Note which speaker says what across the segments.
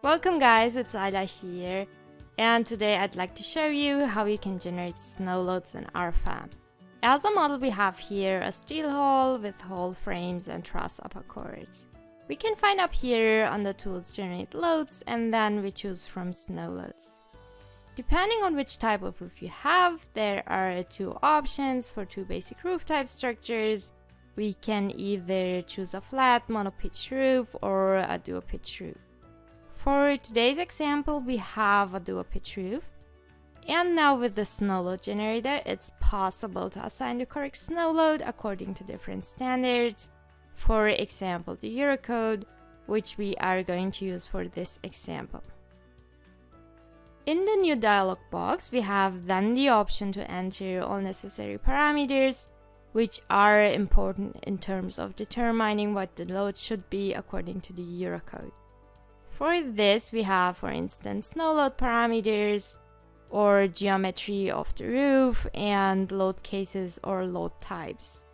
Speaker 1: Welcome guys, it's Ayla here, and today I'd like to show you how you can generate snow loads in RFEM. As a model we have here a steel hull with hull frames and truss upper cords. We can find up here on the tools generate loads and then we choose from snow loads. Depending on which type of roof you have, there are two options for two basic roof type structures. We can either choose a flat monopitch roof or a dual pitch roof. For today's example, we have a dual pitch roof. And now with the snow load generator, it's possible to assign the correct snow load according to different standards. For example, the Eurocode, which we are going to use for this example. In the new dialog box, we have then the option to enter all necessary parameters, which are important in terms of determining what the load should be according to the Eurocode. For this, we have, for instance, snow load parameters, or geometry of the roof, and load cases or load types.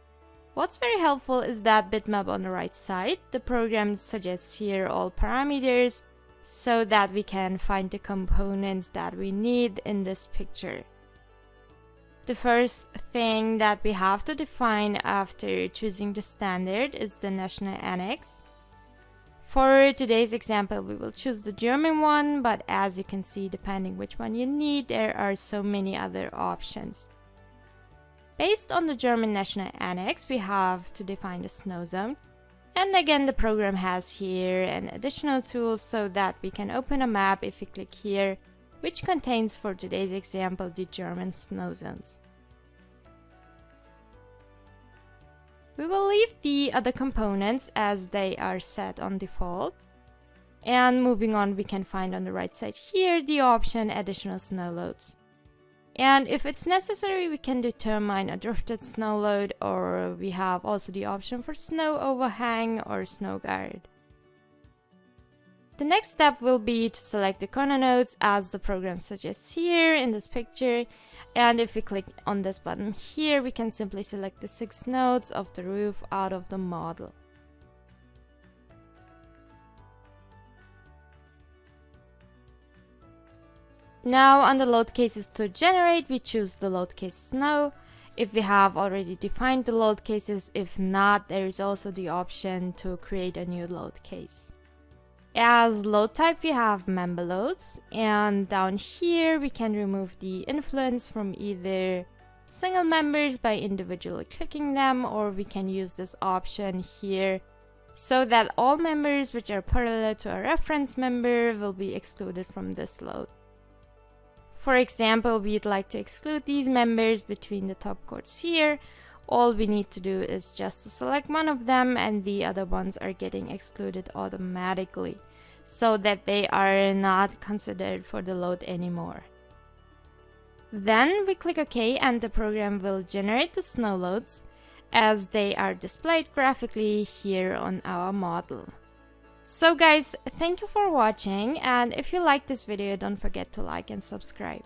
Speaker 1: What's very helpful is that bitmap on the right side. The program suggests here all parameters so that we can find the components that we need in this picture. The first thing that we have to define after choosing the standard is the national annex. For today's example, we will choose the German one, but as you can see, depending which one you need, there are so many other options. Based on the German national annex, we have to define the snow zone. And again, the program has here an additional tool so that we can open a map if we click here, which contains, for today's example, the German snow zones. We will leave the other components as they are set on default. And moving on, we can find on the right side here the option additional snow loads. And if it's necessary, we can determine a drifted snow load, or we have also the option for snow overhang or snow guard. The next step will be to select the corner nodes as the program suggests here in this picture. And if we click on this button here, we can simply select the 6 nodes of the roof out of the model. Now on the load cases to generate, we choose the load case snow. If we have already defined the load cases, if not, there is also the option to create a new load case. As load type, we have member loads, and down here we can remove the influence from either single members by individually clicking them, or we can use this option here so that all members which are parallel to a reference member will be excluded from this load. For example, we'd like to exclude these members between the top chords here. All we need to do is just to select one of them, and the other ones are getting excluded automatically so that they are not considered for the load anymore. Then we click OK and the program will generate the snow loads as they are displayed graphically here on our model. So guys, thank you for watching, and if you like this video, don't forget to like and subscribe.